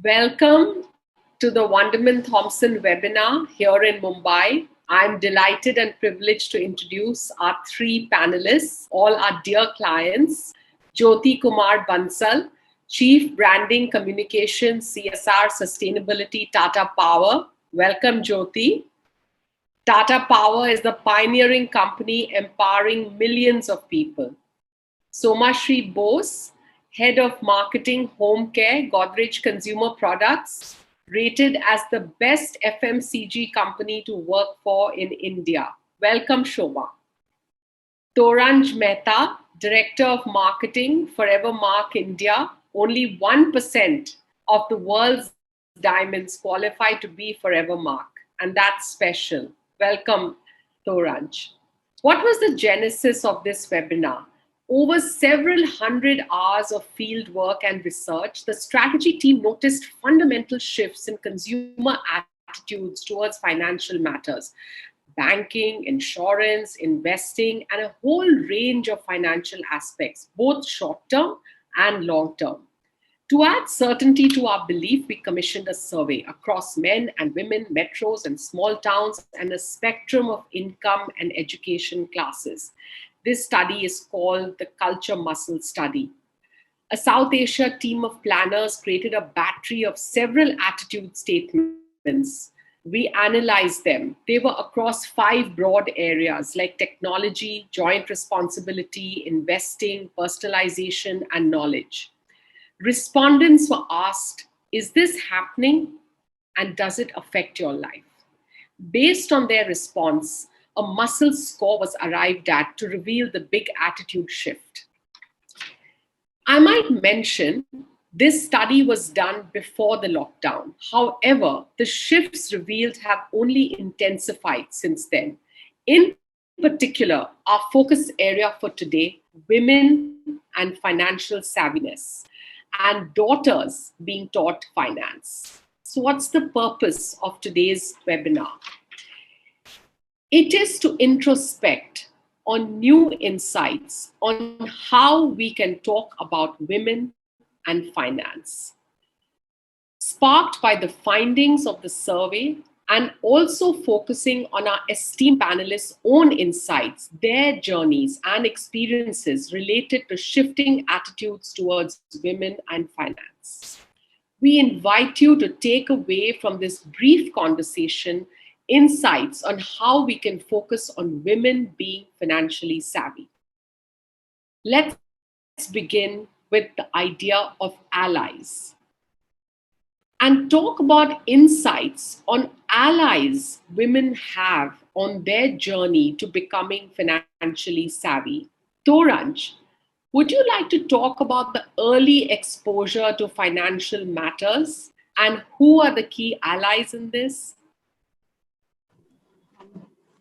Welcome to the Wonderman Thompson webinar here in Mumbai. I'm delighted and privileged to introduce our three panelists, all our dear clients. Jyoti, Kumar, Bansal, Chief Branding Communications, CSR Sustainability, Tata Power. Welcome, Jyoti. Tata Power is the pioneering company empowering millions of people. Somashri Bose, Head of Marketing Home Care, Godrej Consumer Products, rated as the best FMCG company to work for in India. Welcome, Shobha. Toranj Mehta, Director of Marketing, Forever Mark India. Only 1% of the world's diamonds qualify to be Forever Mark, and that's special. Welcome, Toranj. What was the genesis of this webinar? Over several hundred hours of field work and research, the strategy team noticed fundamental shifts in consumer attitudes towards financial matters. Banking, insurance, investing, and a whole range of financial aspects, both short-term and long-term. To add certainty to our belief, we commissioned a survey across men and women, metros and small towns, and a spectrum of income and education classes. This study is called the Culture Muscle Study. A South Asia team of planners created a battery of several attitude statements. We analyzed them. They were across 5 broad areas like technology, joint responsibility, investing, personalization, and knowledge. Respondents were asked, is this happening and does it affect your life? Based on their response, a muscle score was arrived at to reveal the big attitude shift. I might mention this study was done before the lockdown. However, the shifts revealed have only intensified since then. In particular, our focus area for today, women and financial savviness, and daughters being taught finance. So what's the purpose of today's webinar? It is to introspect on new insights on how we can talk about women and finance. Sparked by the findings of the survey and also focusing on our esteemed panelists' own insights, their journeys and experiences related to shifting attitudes towards women and finance. We invite you to take away from this brief conversation insights on how we can focus on women being financially savvy. Let's begin with the idea of allies and talk about insights on allies women have on their journey to becoming financially savvy. Toranj, would you like to talk about the early exposure to financial matters and who are the key allies in this?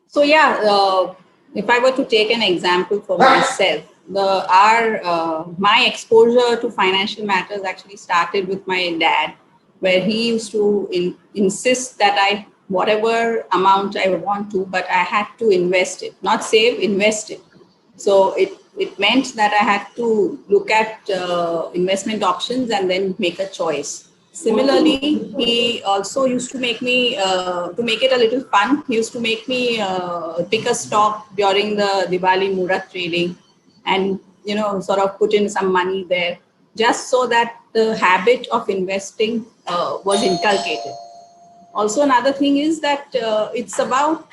So if I were to take an example for myself, my exposure to financial matters actually started with my dad, where he used to insist that whatever amount I would want to, but I had to invest it, not save, invest it. So it meant that I had to look at investment options and then make a choice. Similarly, he also used to make me, to make it a little fun, he used to make me pick a stock during the Diwali Murat trading and, sort of put in some money there, just so that the habit of investing was inculcated. Also, another thing is that it's about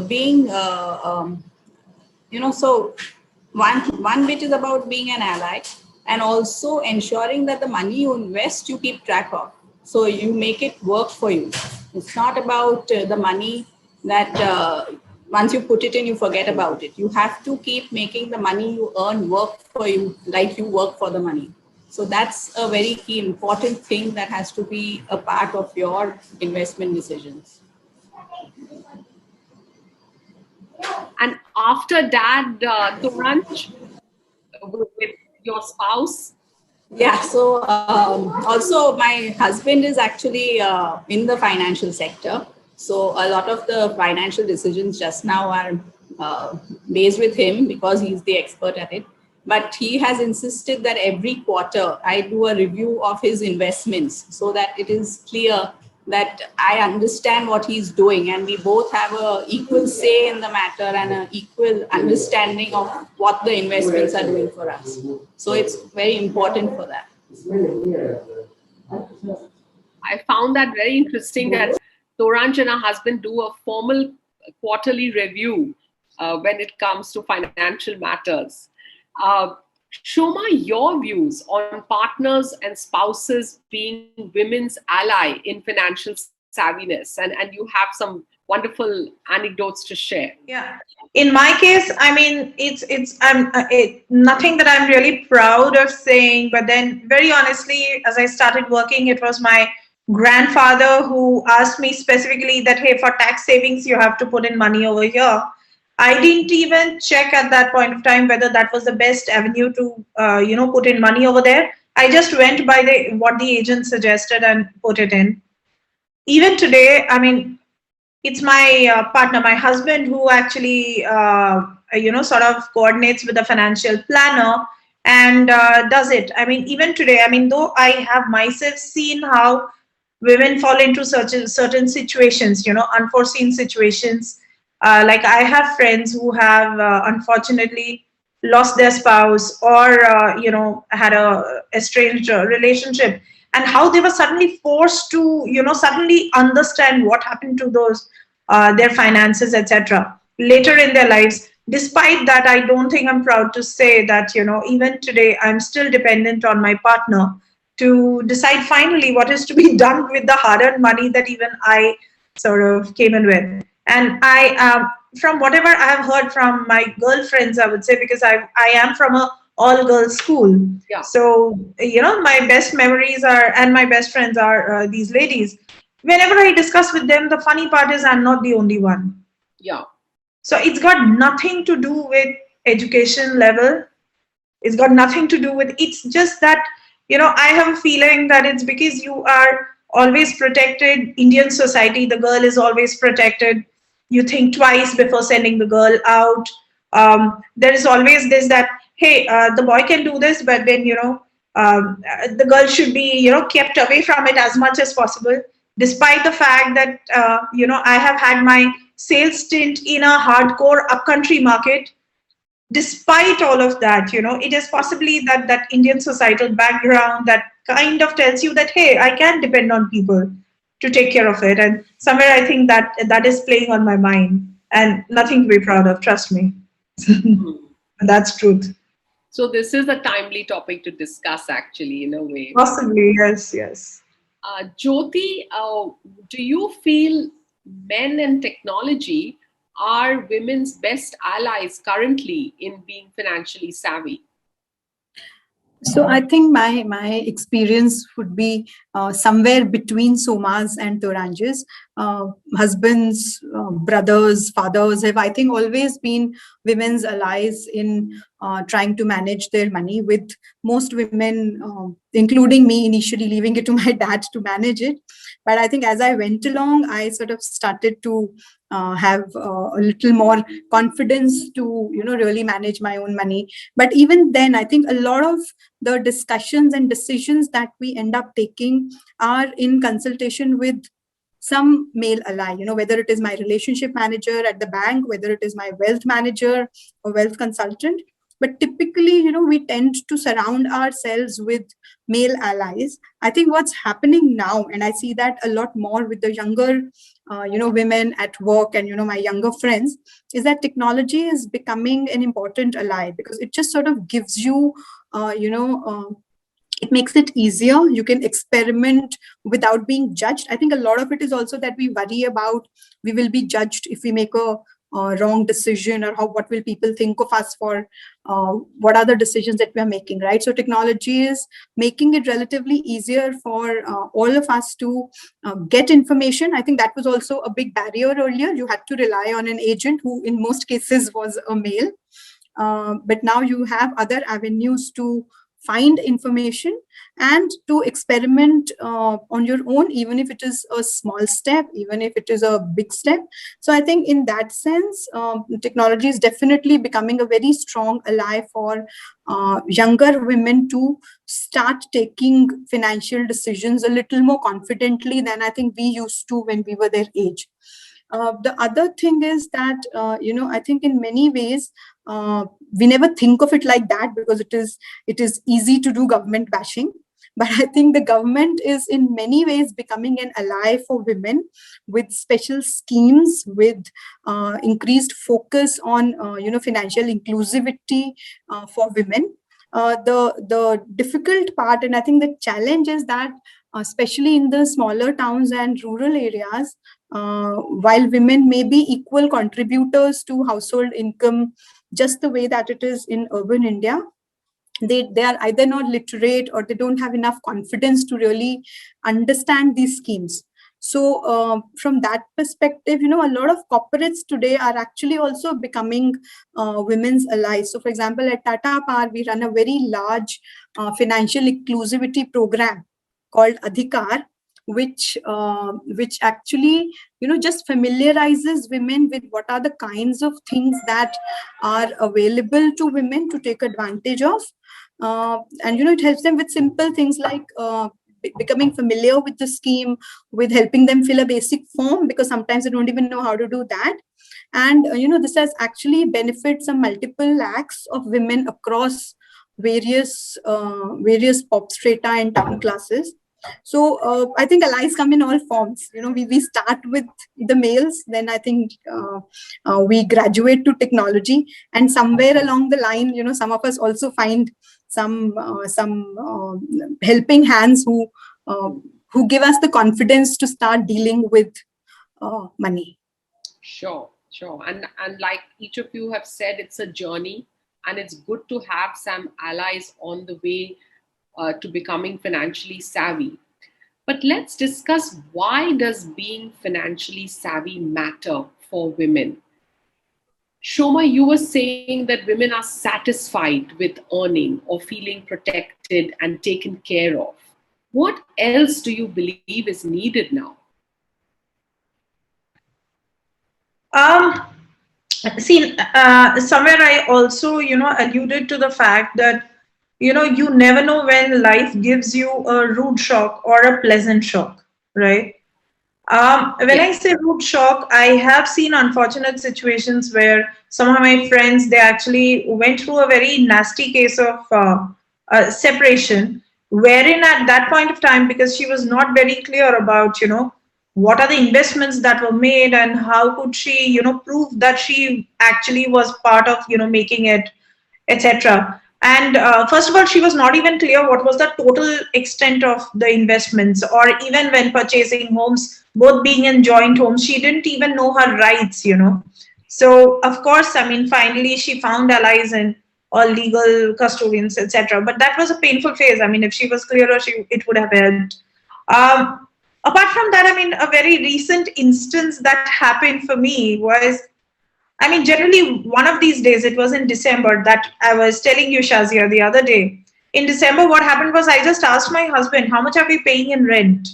being, so one bit is about being an ally, and also ensuring that the money you invest, you keep track of. So you make it work for you. It's not about the money that once you put it in, you forget about it. You have to keep making the money you earn work for you, like you work for the money. So that's a very key important thing that has to be a part of your investment decisions. And after dad, Toranj, with your spouse? Yeah, so also my husband is actually in the financial sector. So a lot of the financial decisions just now are based with him because he's the expert at it. but he has insisted that every quarter I do a review of his investments so that it is clear that I understand what he's doing and we both have a equal say in the matter and an equal understanding of what the investments are doing for us. So it's very important for that. I found that very interesting that Toranj and her husband do a formal quarterly review when it comes to financial matters. Shoma, your views on partners and spouses being women's ally in financial savviness, and you have some wonderful anecdotes to share. Yeah. In my case, I mean, it's nothing that I'm really proud of saying, but then very honestly, as I started working, it was my grandfather who asked me specifically that, hey, for tax savings, you have to put in money over here. I didn't even check at that point of time whether that was the best avenue to, put in money over there. I just went by what the agent suggested and put it in. Even today, I mean, it's my partner, my husband, who actually, sort of coordinates with the financial planner and does it. I mean, even today, I mean, though I have myself seen how women fall into certain situations, unforeseen situations. Like I have friends who have unfortunately lost their spouse or, had a estranged relationship, and how they were suddenly forced to, suddenly understand what happened to those, their finances, etc. later in their lives. Despite that, I don't think I'm proud to say that, even today, I'm still dependent on my partner to decide finally what is to be done with the hard-earned money that even I sort of came in with. And from whatever I have heard from my girlfriends, I would say, because I am from a all-girls school. Yeah. So, my best memories are, and my best friends are these ladies. Whenever I discuss with them, the funny part is I'm not the only one. Yeah. So it's got nothing to do with education level. It's got nothing to do with, it's just that, I have a feeling that it's because you are always protected. Indian society, the girl is always protected. You think twice before sending the girl out. There is always this that, hey, the boy can do this, but then, the girl should be, kept away from it as much as possible. Despite the fact that, I have had my sales stint in a hardcore upcountry market. Despite all of that, it is possibly that Indian societal background that kind of tells you that, hey, I can depend on people to take care of it. And somewhere I think that is playing on my mind, and nothing to be proud of, trust me. That's truth. So this is a timely topic to discuss, actually, in a way. Possibly, yes. Jyoti, do you feel men and technology are women's best allies currently in being financially savvy? So I think my experience would be somewhere between Soma's and Toranj's. Husbands, brothers, fathers have, I think, always been women's allies in trying to manage their money, with most women, including me, initially leaving it to my dad to manage it. But I think as I went along, I sort of started to have a little more confidence to, really manage my own money. But even then, I think a lot of the discussions and decisions that we end up taking are in consultation with some male ally, whether it is my relationship manager at the bank, whether it is my wealth manager or wealth consultant. But typically, we tend to surround ourselves with male allies. I think what's happening now, and I see that a lot more with the younger, women at work and, my younger friends, is that technology is becoming an important ally, because it just sort of gives you, it makes it easier. You can experiment without being judged. I think a lot of it is also that we worry about we will be judged if we make a wrong decision, or what will people think of us for what are the decisions that we are making, right? So technology is making it relatively easier for all of us to get information. I think that was also a big barrier earlier. You had to rely on an agent who in most cases was a male. But now you have other avenues to find information and to experiment on your own, even if it is a small step, even if it is a big step. So I think in that sense, technology is definitely becoming a very strong ally for younger women to start taking financial decisions a little more confidently than I think we used to when we were their age. The other thing is that, I think in many ways, we never think of it like that because it is easy to do government bashing. But I think the government is in many ways becoming an ally for women with special schemes, with increased focus on, financial inclusivity for women. The difficult part, and I think the challenge is that, especially in the smaller towns and rural areas, while women may be equal contributors to household income, just the way that it is in urban India, they are either not literate or they don't have enough confidence to really understand these schemes. So from that perspective, a lot of corporates today are actually also becoming women's allies. So for example, at Tata Power, we run a very large financial inclusivity program called Adhikar, which actually just familiarizes women with what are the kinds of things that are available to women to take advantage of. And it helps them with simple things like becoming familiar with the scheme, with helping them fill a basic form, because sometimes they don't even know how to do that. And this has actually benefited some multiple lakhs of women across various pop strata and town classes. So I think allies come in all forms. We start with the males, then I think we graduate to technology, and somewhere along the line, some of us also find some helping hands who give us the confidence to start dealing with money. Sure. And like each of you have said, it's a journey, and it's good to have some allies on the way to becoming financially savvy. But let's discuss, why does being financially savvy matter for women? Shoma, you were saying that women are satisfied with earning or feeling protected and taken care of. What else do you believe is needed now? Somewhere I also, alluded to the fact that, you never know when life gives you a rude shock or a pleasant shock, right? When I say rude shock, I have seen unfortunate situations where some of my friends, they actually went through a very nasty case of separation, wherein at that point of time, because she was not very clear about, what are the investments that were made and how could she, prove that she actually was part of, making it, etc. And first of all, she was not even clear what was the total extent of the investments, or even when purchasing homes, both being in joint homes, she didn't even know her rights, So, of course, finally she found allies in all legal custodians, etc. But that was a painful phase. If she was clearer, it would have helped. Apart from that, a very recent instance that happened for me was, generally one of these days, it was in December, that I was telling you, Shazia, the other day. In December, what happened was, I just asked my husband, how much are we paying in rent?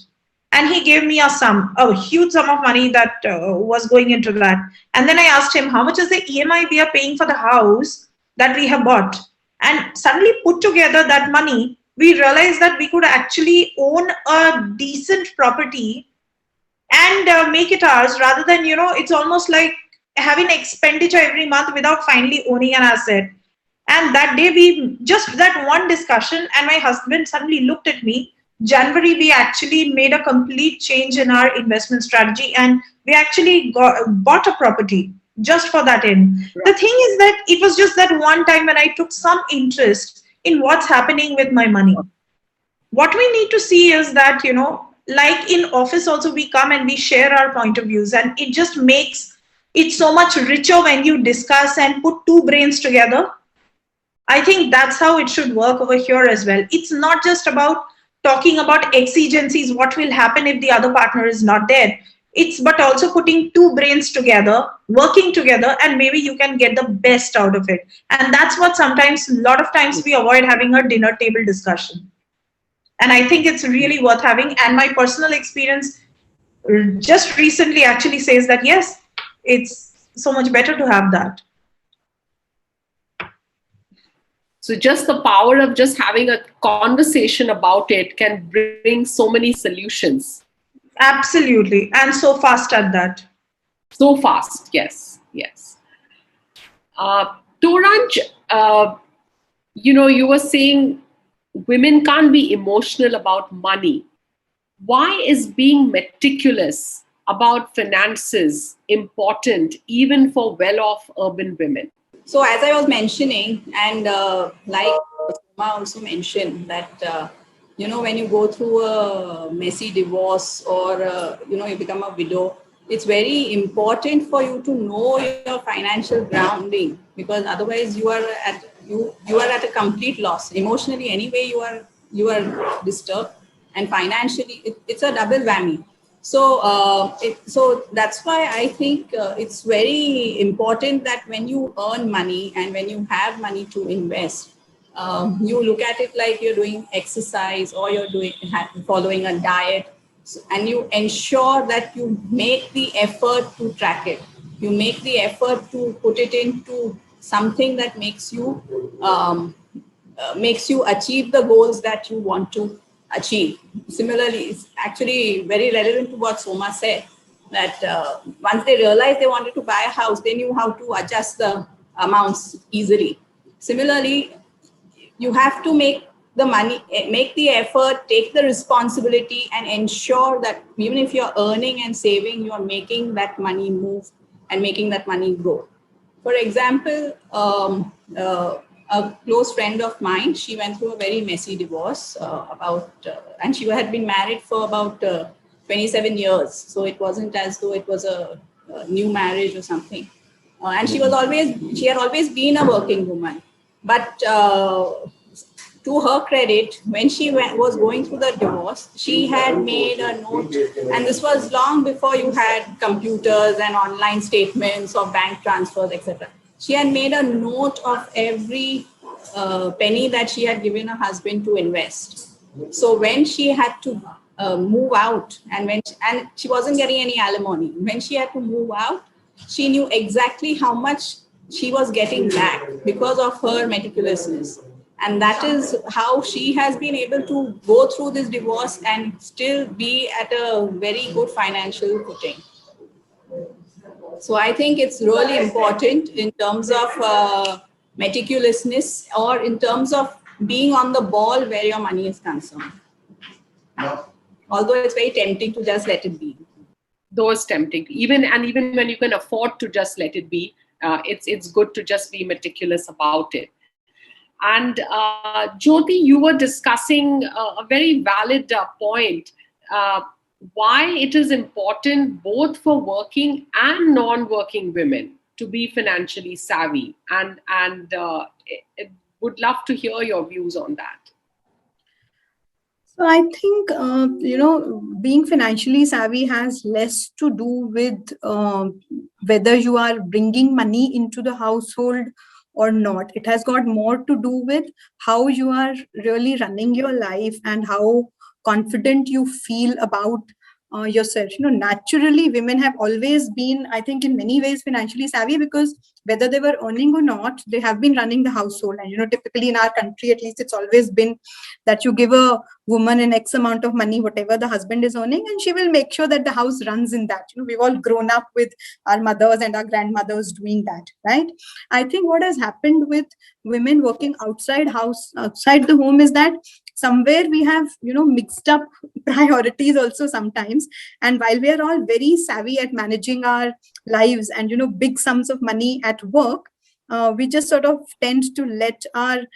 And he gave me a huge sum of money that was going into that. And then I asked him, how much is the EMI we are paying for the house that we have bought? And suddenly put together that money, we realized that we could actually own a decent property and make it ours, rather than, it's almost like having expenditure every month without finally owning an asset. And that day, we just that one discussion, and my husband suddenly looked at me. January, we actually made a complete change in our investment strategy, and we actually bought a property just for that end. Right. The thing is that it was just that one time when I took some interest in what's happening with my money. What we need to see is that, like in office also, we come and we share our point of views, and it just makes it so much richer when you discuss and put two brains together. I think that's how it should work over here as well. It's not just about talking about exigencies, what will happen if the other partner is not there. It's but also putting two brains together, working together, and maybe you can get the best out of it. And that's what sometimes, a lot of times, we avoid having a dinner table discussion. And I think it's really worth having. And my personal experience just recently actually says that yes, it's so much better to have that. So just the power of just having a conversation about it can bring so many solutions. Absolutely. And so fast at that. So fast, yes, yes. Toranj, you were saying women can't be emotional about money. Why is being meticulous about finances important even for well-off urban women? So as I was mentioning, and like Suma also mentioned that, when you go through a messy divorce or, you become a widow, it's very important for you to know your financial grounding, because otherwise you are at a complete loss. Emotionally, anyway, you are disturbed, and financially, it's a double whammy. So that's why I think it's very important that when you earn money and when you have money to invest, you look at it like you're doing exercise or you're following a diet, and you ensure that you make the effort to track it. You make the effort to put it into something that makes you achieve the goals that you want to achieve. Similarly, it's actually very relevant to what Soma said, that once they realized they wanted to buy a house, they knew how to adjust the amounts easily. Similarly, you have to make the money, make the effort, take the responsibility, and ensure that even if you're earning and saving, you're making that money move and making that money grow. For example, a close friend of mine, she went through a very messy divorce and she had been married for about 27 years. So it wasn't as though it was a new marriage or something. And she had always been a working woman. But to her credit, when she was going through the divorce, she had made a note, and this was long before you had computers and online statements of bank transfers, etc. She had made a note of every penny that she had given her husband to invest. So when she had to move out, and she wasn't getting any alimony, when she had to move out, she knew exactly how much she was getting back because of her meticulousness. And that is how she has been able to go through this divorce and still be at a very good financial footing. So I think it's really important in terms of meticulousness, or in terms of being on the ball where your money is concerned. Although it's very tempting to just let it be. Though it's tempting, even when you can afford to just let it be, it's good to just be meticulous about it. And Jyoti, you were discussing a very valid point. Why it is important both for working and non-working women to be financially savvy, and would love to hear your views on that. So I think, being financially savvy has less to do with whether you are bringing money into the household or not. It has got more to do with how you are really running your life and how confident you feel about yourself. Naturally, women have always been, I think, in many ways financially savvy, because whether they were earning or not, they have been running the household. And, typically in our country, at least, it's always been that you give a woman an X amount of money, whatever the husband is earning, and she will make sure that the house runs in that. We've all grown up with our mothers and our grandmothers doing that, right? I think what has happened with women working outside the home, is that somewhere we have, mixed up priorities also sometimes. And while we are all very savvy at managing our lives and, big sums of money at work, we just sort of tend to let our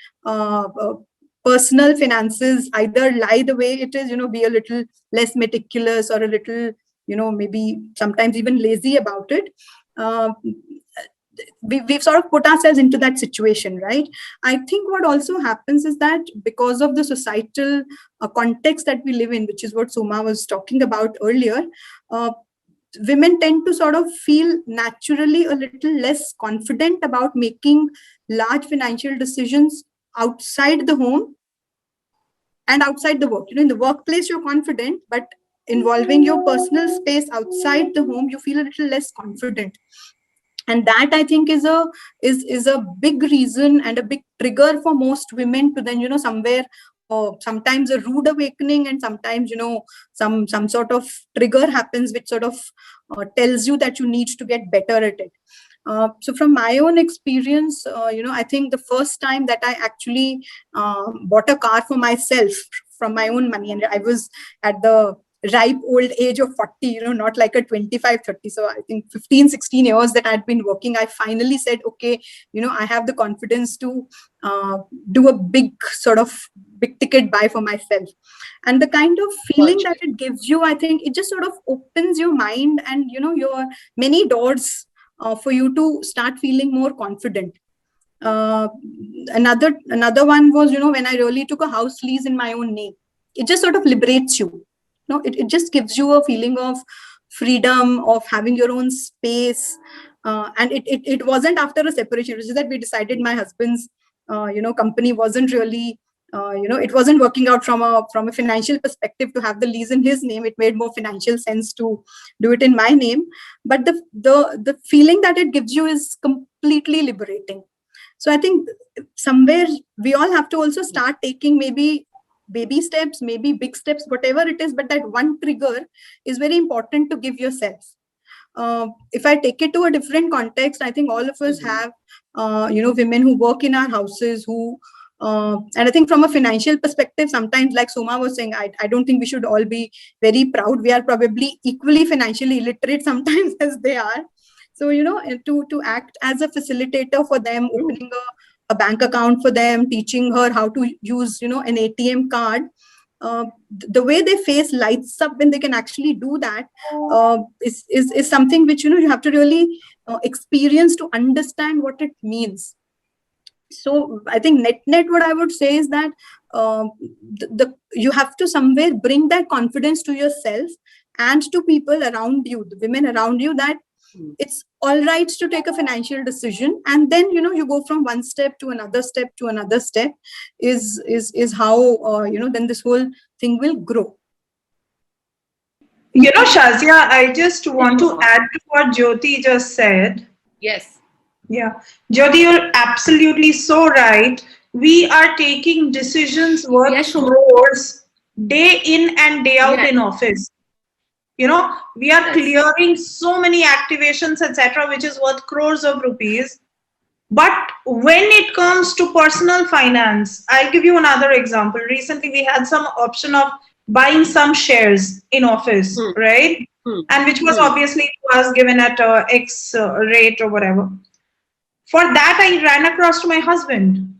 personal finances either lie the way it is, be a little less meticulous, or a little, maybe sometimes even lazy about it. We've sort of put ourselves into that situation, right? I think what also happens is that because of the societal context that we live in, which is what Suma was talking about earlier, women tend to sort of feel naturally a little less confident about making large financial decisions outside the home and outside the work. In the workplace, you're confident, but involving your personal space outside the home, you feel a little less confident. And that, I think, is a big reason and a big trigger for most women to then, somewhere, sometimes a rude awakening, and sometimes, some sort of trigger happens which sort of tells you that you need to get better at it. So from my own experience, I think the first time that I actually bought a car for myself from my own money, and I was at the ripe old age of 40, not like a 25, 30. So I think 15, 16 years that I'd been working, I finally said, okay, I have the confidence to do a big ticket buy for myself. And the kind of feeling that it gives you, I think it just sort of opens your mind and, your many doors for you to start feeling more confident. Another one was, when I really took a house lease in my own name. It just sort of liberates you. It just gives you a feeling of freedom, of having your own space. And it wasn't after a separation. It was just that we decided my husband's, company wasn't really, it wasn't working out from a financial perspective to have the lease in his name. It made more financial sense to do it in my name. But the feeling that it gives you is completely liberating. So I think somewhere we all have to also start taking maybe baby steps, maybe big steps, whatever it is, but that one trigger is very important to give yourself. If I take it to a different context, I think all of us have, women who work in our houses who, and I think from a financial perspective, sometimes like Soma was saying, I don't think we should all be very proud. We are probably equally financially illiterate sometimes as they are. So, to act as a facilitator for them, opening a bank account for them, teaching her how to use, an ATM card, the way they face lights up when they can actually do that is something which, you have to really experience to understand what it means. So I think net what I would say is that you have to somewhere bring that confidence to yourself and to people around you, the women around you, that it's all right to take a financial decision, and then you go from one step to another step to another step is how then this whole thing will grow. Shazia, I just want to add to what Jyoti just said. Yes. Yeah, Jyoti, you're absolutely so right. We are taking decisions worth crores day in and day out in office. We are clearing so many activations, etc., which is worth crores of rupees. But when it comes to personal finance, I'll give you another example. Recently, we had some option of buying some shares in office, right? And which was obviously was given at X rate or whatever. For that, I ran across to my husband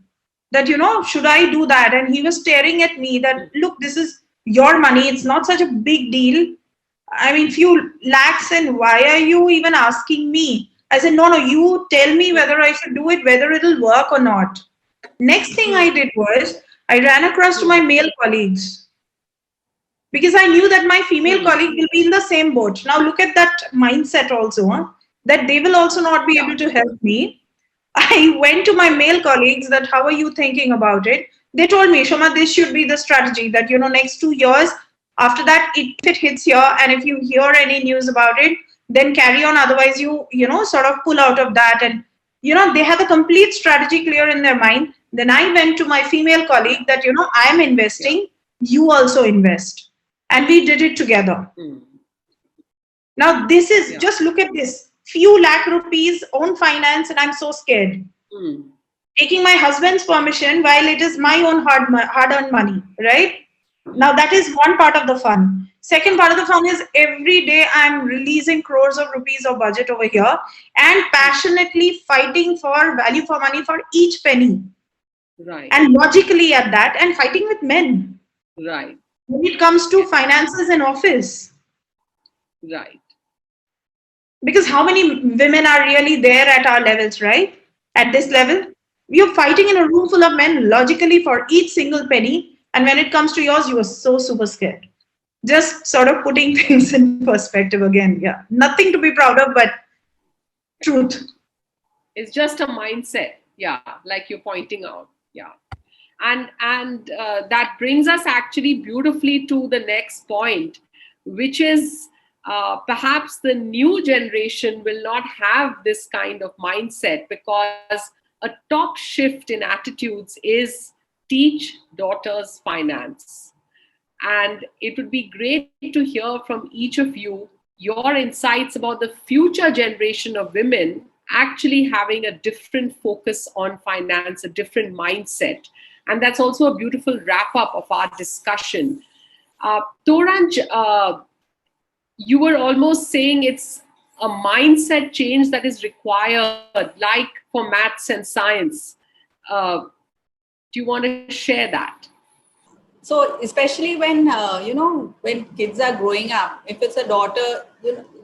that, should I do that? And he was staring at me that, look, this is your money. It's not such a big deal. I mean, few lakhs, and why are you even asking me? I said, no, you tell me whether I should do it, whether it'll work or not. Next thing I did was, I ran across to my male colleagues because I knew that my female colleague will be in the same boat. Now look at that mindset also, that they will also not be able to help me. I went to my male colleagues that, how are you thinking about it? They told me, Shoma, this should be the strategy that, next 2 years, after that, if it hits here and if you hear any news about it, then carry on. Otherwise, you sort of pull out of that. And, they had a complete strategy clear in their mind. Then I went to my female colleague that, I am investing, you also invest. And we did it together. Now, this is, just look at this, few lakh rupees, own finance, and I'm so scared. Taking my husband's permission while it is my own hard-earned money, right? Now, that is one part of the fun. Second part of the fun is every day I'm releasing crores of rupees of budget over here and passionately fighting for value for money for each penny. Right. And logically at that, and fighting with men. Right. When it comes to finances in office. Right. Because how many women are really there at our levels, right? At this level, we are fighting in a room full of men logically for each single penny. And when it comes to yours, you are so super scared. Just sort of putting things in perspective again. Yeah, nothing to be proud of, but truth. It's just a mindset. Yeah, like you're pointing out. Yeah. And that brings us actually beautifully to the next point, which is perhaps the new generation will not have this kind of mindset, because a top shift in attitudes is teach daughters finance. And it would be great to hear from each of you your insights about the future generation of women actually having a different focus on finance, a different mindset. And that's also a beautiful wrap up of our discussion. Toranj, you were almost saying it's a mindset change that is required, like for maths and science. Uh, do you want to share that? So especially when when kids are growing up, if it's a daughter,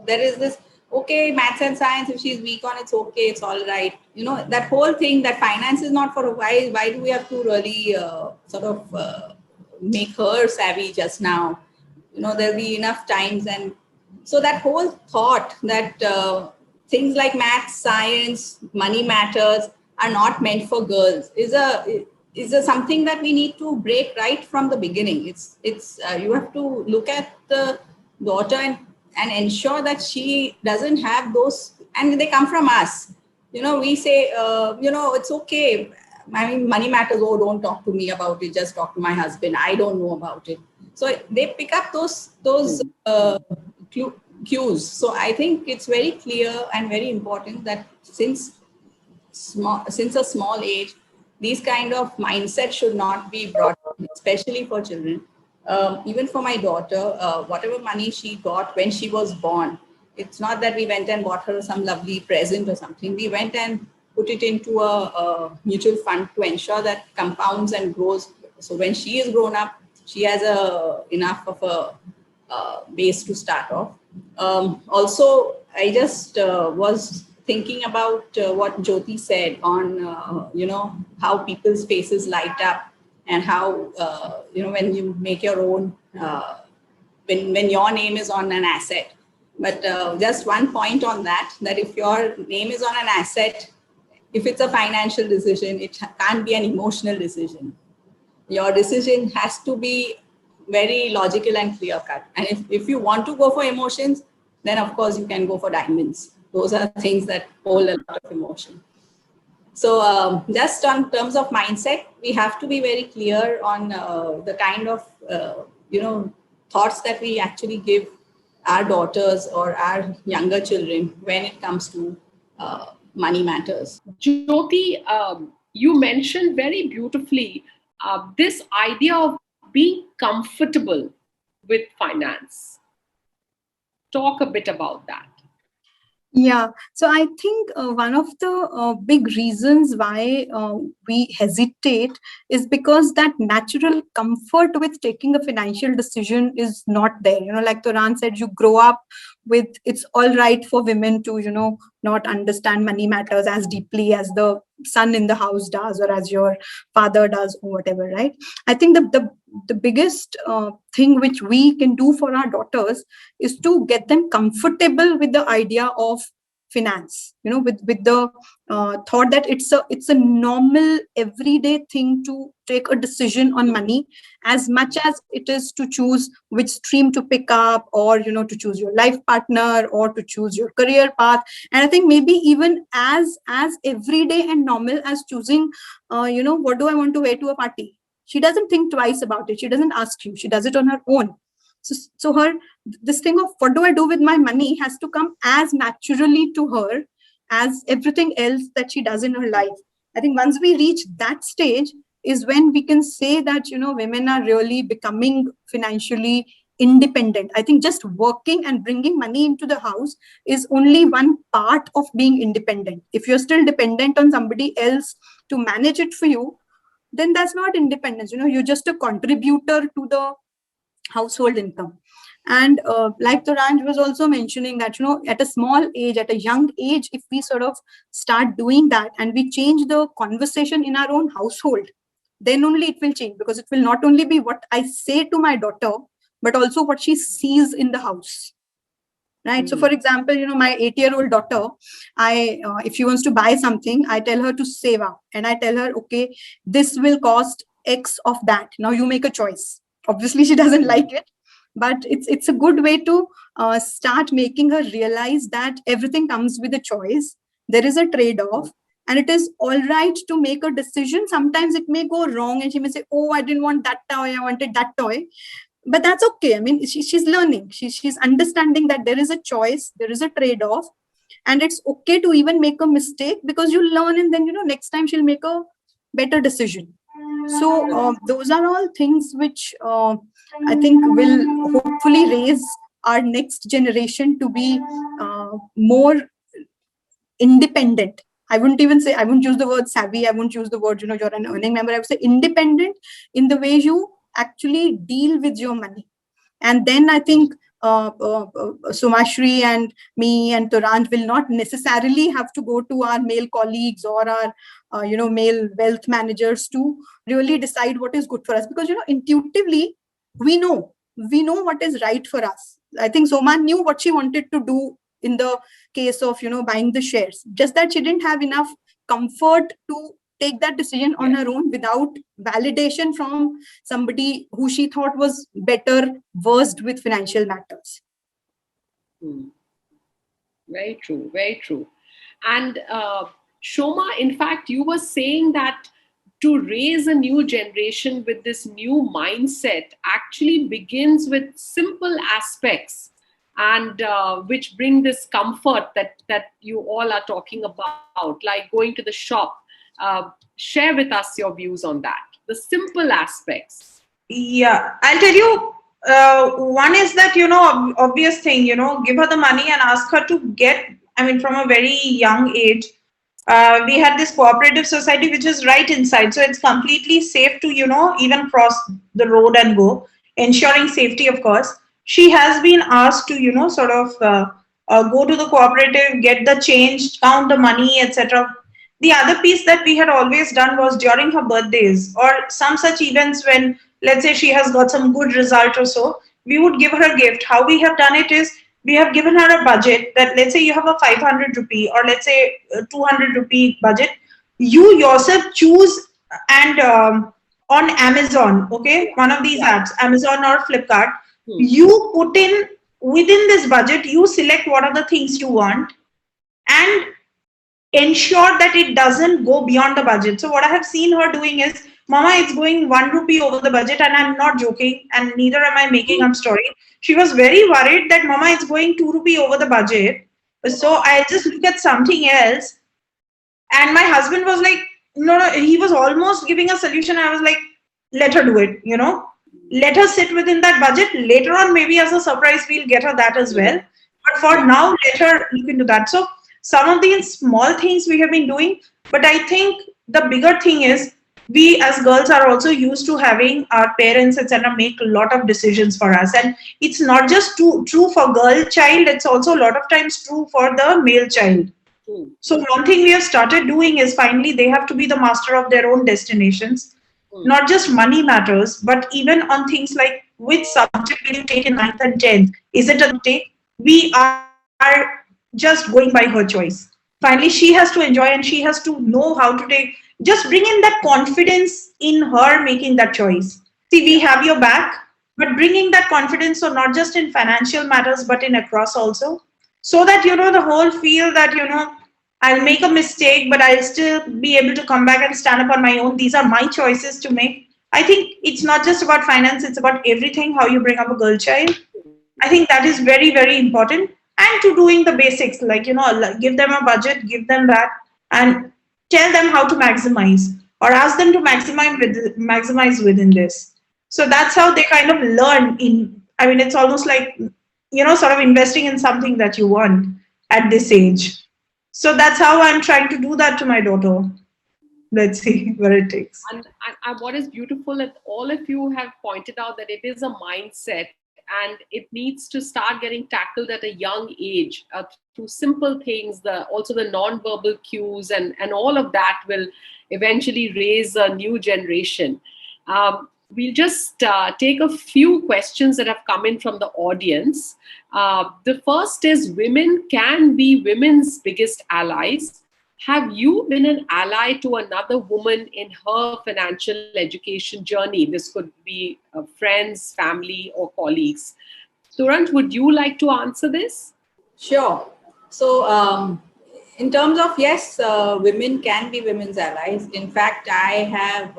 there is this, okay, maths and science, if she's weak on, it's okay, it's all right. That whole thing that finance is not for a why. Why do we have to really sort of make her savvy just now? There'll be enough times. And so that whole thought that things like maths, science, money matters are not meant for girls is something that we need to break right from the beginning. It's you have to look at the daughter and ensure that she doesn't have those, and they come from us. We say, it's okay. I mean, money matters. Oh, don't talk to me about it. Just talk to my husband. I don't know about it. So they pick up those cues. So I think it's very clear and very important that since a small age, these kind of mindset should not be brought, especially for children. Even for my daughter, whatever money she got when she was born, it's not that we went and bought her some lovely present or something. We went and put it into a mutual fund to ensure that compounds and grows. So when she is grown up, she has enough of a base to start off. Also, I just was thinking about what Jyoti said on, how people's faces light up, and how, when you make your own, when your name is on an asset. But just one point on that if your name is on an asset, if it's a financial decision, it can't be an emotional decision. Your decision has to be very logical and clear cut. And if you want to go for emotions, then of course you can go for diamonds. Those are things that hold a lot of emotion. So just on terms of mindset, we have to be very clear on the kind of, thoughts that we actually give our daughters or our younger children when it comes to money matters. Jyoti, you mentioned very beautifully this idea of being comfortable with finance. Talk a bit about that. Yeah, so I think one of the big reasons why we hesitate is because that natural comfort with taking a financial decision is not there. Like Turan said, you grow up with it's all right for women to, not understand money matters as deeply as the son in the house does, or as your father does, or whatever, right? I think the biggest thing which we can do for our daughters is to get them comfortable with the idea of finance, with the thought that it's a normal everyday thing to take a decision on money, as much as it is to choose which stream to pick up, or to choose your life partner, or to choose your career path. And I think maybe even as everyday and normal as choosing what do I want to wear to a party. She doesn't think twice about it. She doesn't ask you. She does it on her own. So her this thing of what do I do with my money has to come as naturally to her as everything else that she does in her life. I think once we reach that stage is when we can say that women are really becoming financially independent. I think just working and bringing money into the house is only one part of being independent. If you're still dependent on somebody else to manage it for you, then that's not independence. You're just a contributor to the household income. And like Taranj was also mentioning that, at a small age, at a young age, if we sort of start doing that and we change the conversation in our own household, then only it will change, because it will not only be what I say to my daughter, but also what she sees in the house. Right. So, for example, my 8-year-old daughter, if she wants to buy something, I tell her to save up, and I tell her, okay, this will cost X of that. Now you make a choice. Obviously, she doesn't like it, but it's a good way to start making her realize that everything comes with a choice. There is a trade-off, and it is all right to make a decision. Sometimes it may go wrong, and she may say, "Oh, I didn't want that toy. I wanted that toy." But that's okay. I mean, she's learning. She's understanding that there is a choice, there is a trade-off, and it's okay to even make a mistake, because you learn, and then next time she'll make a better decision. So those are all things which I think will hopefully raise our next generation to be more independent. I wouldn't use the word savvy. I wouldn't use the word, you're an earning member. I would say independent in the way you actually deal with your money. And then I think Sumashri and me and Turanj will not necessarily have to go to our male colleagues or our, male wealth managers to really decide what is good for us. Because, intuitively, we know what is right for us. I think Soma knew what she wanted to do in the case of, buying the shares. Just that she didn't have enough comfort to take that decision on her own without validation from somebody who she thought was better versed with financial matters. Very true, very true. And Shoma, in fact, you were saying that to raise a new generation with this new mindset actually begins with simple aspects, and which bring this comfort that you all are talking about, like going to the shop. Share with us your views on that, the simple aspects. Yeah, I'll tell you. One is that, obvious thing, give her the money and ask her to get, from a very young age. We had this cooperative society which is right inside. So it's completely safe to, even cross the road and go, ensuring safety, of course. She has been asked to, sort of go to the cooperative, get the change, count the money, etc. The other piece that we had always done was during her birthdays or some such events when, let's say, she has got some good result or so, we would give her a gift. How we have done it is, we have given her a budget that, let's say you have a 500 rupee or let's say 200 rupee budget. You yourself choose, and on Amazon, okay, one of these apps, Amazon or Flipkart, you put in within this budget, you select what are the things you want and ensure that it doesn't go beyond the budget. So what I have seen her doing is, Mama, it's going 1 rupee over the budget, and I'm not joking, and neither am I making up story. She was very worried that, Mama, it's going 2 rupee over the budget. So I'll just look at something else. And my husband was like, no, he was almost giving a solution. I was like, let her do it, let her sit within that budget. Later on, maybe as a surprise, we'll get her that as well. But for now, let her look into that. So some of these small things we have been doing, but I think the bigger thing is, we as girls are also used to having our parents, etc., make a lot of decisions for us. And it's not just true for girl child, it's also a lot of times true for the male child. So one thing we have started doing is, finally they have to be the master of their own destinations. Not just money matters, but even on things like which subject will you take in 9th and 10th? Is it a take? We are just going by her choice. Finally, she has to enjoy and she has to know how to take, just bring in that confidence in her making that choice. See, we have your back, but bringing that confidence, so not just in financial matters, but in across also, so that, the whole feel that, I'll make a mistake, but I'll still be able to come back and stand up on my own. These are my choices to make. I think it's not just about finance, it's about everything, how you bring up a girl child. I think that is very, very important. And to doing the basics, like, give them a budget, give them that, and tell them how to maximize, or ask them to maximize within this. So that's how they kind of learn it's almost like, sort of investing in something that you want at this age. So that's how I'm trying to do that to my daughter. Let's see where it takes. And what is beautiful is all of you have pointed out that it is a mindset, and it needs to start getting tackled at a young age through simple things. Also the non-verbal cues and all of that will eventually raise a new generation. We'll just take a few questions that have come in from the audience. The first is, women can be women's biggest allies. Have you been an ally to another woman in her financial education journey? This could be friends, family, or colleagues. Turant, would you like to answer this? Sure. So, in terms of yes, women can be women's allies. In fact, I have,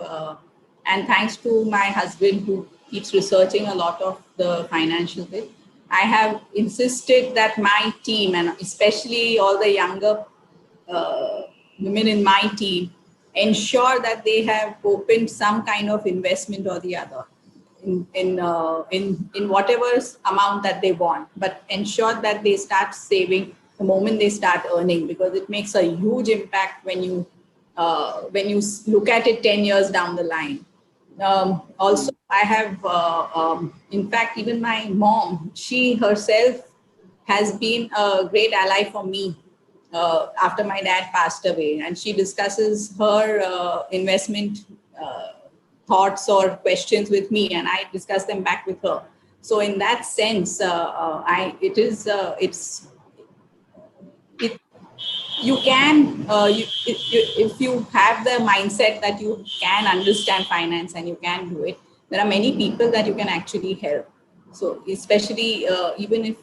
and thanks to my husband who keeps researching a lot of the financial bit, I have insisted that my team, and especially all the younger women in my team, ensure that they have opened some kind of investment or the other in whatever amount that they want, but ensure that they start saving the moment they start earning, because it makes a huge impact when you look at it 10 years down the line. Also, I have, in fact, even my mom, she herself has been a great ally for me after my dad passed away, and she discusses her investment thoughts or questions with me, and I discuss them back with her. So in that sense, you can if you have the mindset that you can understand finance and you can do it, there are many people that you can actually help. So especially even if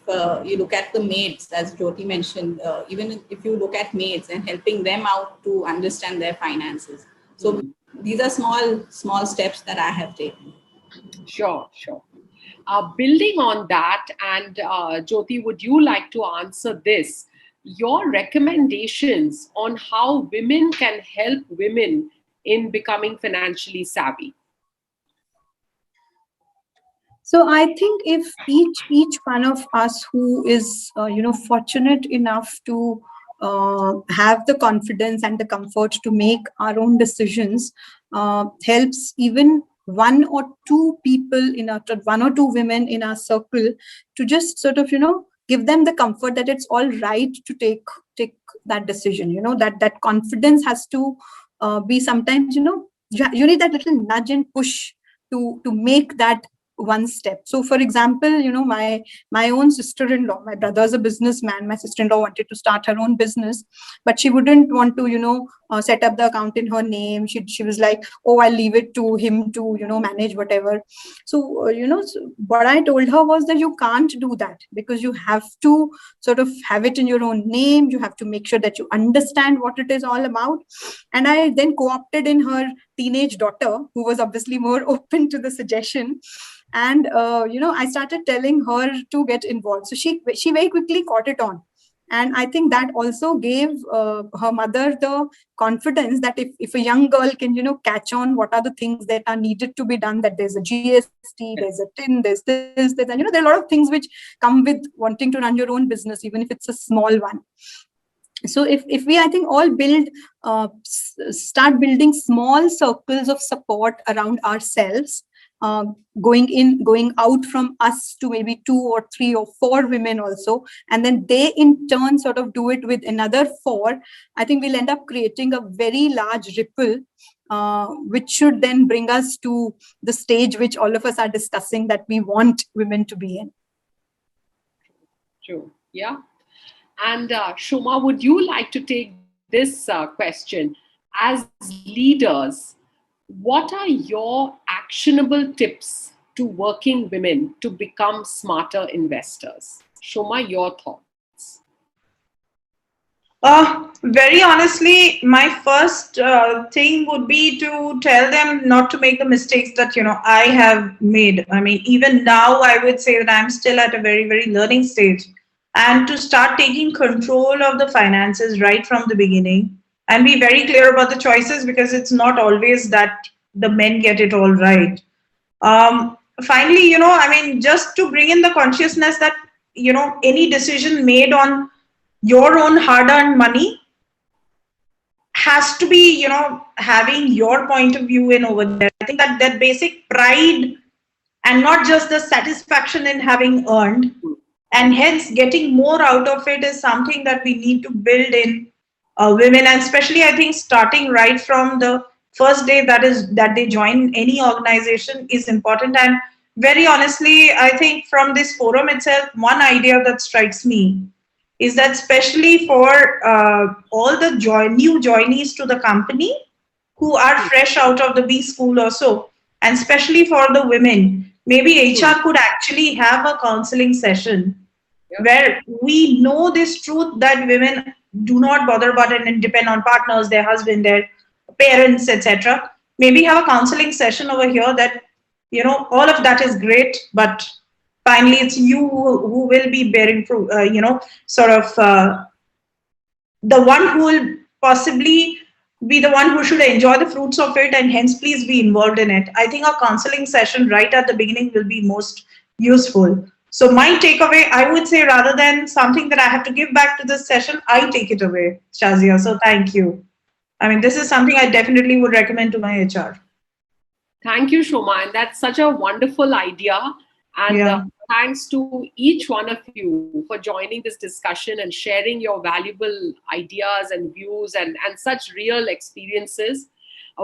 you look at the maids, as Jyoti mentioned, even if you look at maids and helping them out to understand their finances. So these are small steps that I have taken. Sure. Building on that, and Jyoti, would you like to answer this? Your recommendations on how women can help women in becoming financially savvy. So I think if each one of us who is fortunate enough to have the confidence and the comfort to make our own decisions, helps even one or two people one or two women in our circle to just sort of give them the comfort that it's all right to take that decision. That confidence has to be sometimes you need that little nudge and push to make that one step. So for example, my own sister-in-law, my brother's a businessman, my sister-in-law wanted to start her own business, but she wouldn't want to set up the account in her name. She was like, oh, I'll leave it to him to manage whatever. So so what I told her was that you can't do that, because you have to sort of have it in your own name. You have to make sure that you understand what it is all about. And I then co-opted in her teenage daughter, who was obviously more open to the suggestion. And I started telling her to get involved. So she very quickly caught it on. And I think that also gave her mother the confidence that if a young girl can catch on what are the things that are needed to be done, that there's a GST, there's a TIN, there's this, and there are a lot of things which come with wanting to run your own business, even if it's a small one. So if we, I think, all start building small circles of support around ourselves, going out from us to maybe 2 or 3 or 4 women also, and then they in turn sort of do it with another 4, I think we'll end up creating a very large ripple, which should then bring us to the stage which all of us are discussing that we want women to be in. True. Yeah. And Shoma, would you like to take this question? As leaders, what are your actionable tips to working women to become smarter investors? Shoma, your thoughts. Very honestly, my first thing would be to tell them not to make the mistakes that I have made. I mean, even now, I would say that I'm still at a very, very learning stage, and to start taking control of the finances right from the beginning and be very clear about the choices, because it's not always that the men get it all right. Finally, I mean, just to bring in the consciousness that any decision made on your own hard-earned money has to be having your point of view in over there. I think that basic pride, and not just the satisfaction in having earned, and hence getting more out of it, is something that we need to build in women, and especially I think starting right from the first day that they join any organization is important. And very honestly, I think from this forum itself, one idea that strikes me is that especially for all the new joinees to the company who are fresh out of the B school or so, and especially for the women, maybe HR could actually have a counseling session where we know this truth that women do not bother about and depend on partners, their husband, their parents, etc. Maybe have a counseling session over here that, all of that is great, but finally it's you who will be bearing fruit, the one who will possibly be the one who should enjoy the fruits of it, and hence please be involved in it. I think a counseling session right at the beginning will be most useful. So my takeaway, I would say, rather than something that I have to give back to this session, I take it away, Shazia. So thank you. I mean, this is something I definitely would recommend to my HR. Thank you, Shoma. And that's such a wonderful idea. And thanks to each one of you for joining this discussion and sharing your valuable ideas and views and such real experiences.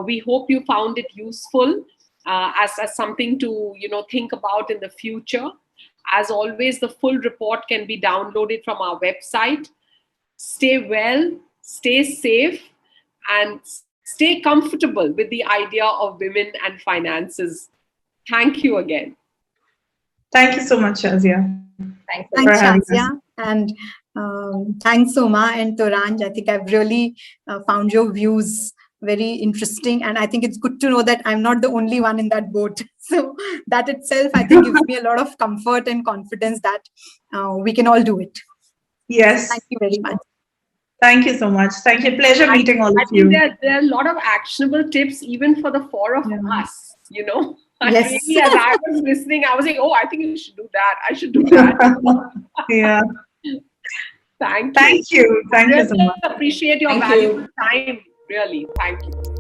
We hope you found it useful as something to think about in the future. As always, the full report can be downloaded from our website. Stay well, stay safe, and stay comfortable with the idea of women and finances. Thank you again. Thank you so much, Shazia. Thanks, Shazia. And thanks, Soma and Toranj. I think I've really found your views very interesting. And I think it's good to know that I'm not the only one in that boat. So that itself, I think, gives me a lot of comfort and confidence that we can all do it. Yes. So thank you very much. Thank you so much. Thank you. Pleasure meeting all of you. There are a lot of actionable tips even for the four of us, Yes. Really, as I was listening, I was like, oh, I think you should do that. I should do that. Yeah. Thank you. Thank you. Thank you so much. Appreciate your valuable time. Really. Thank you.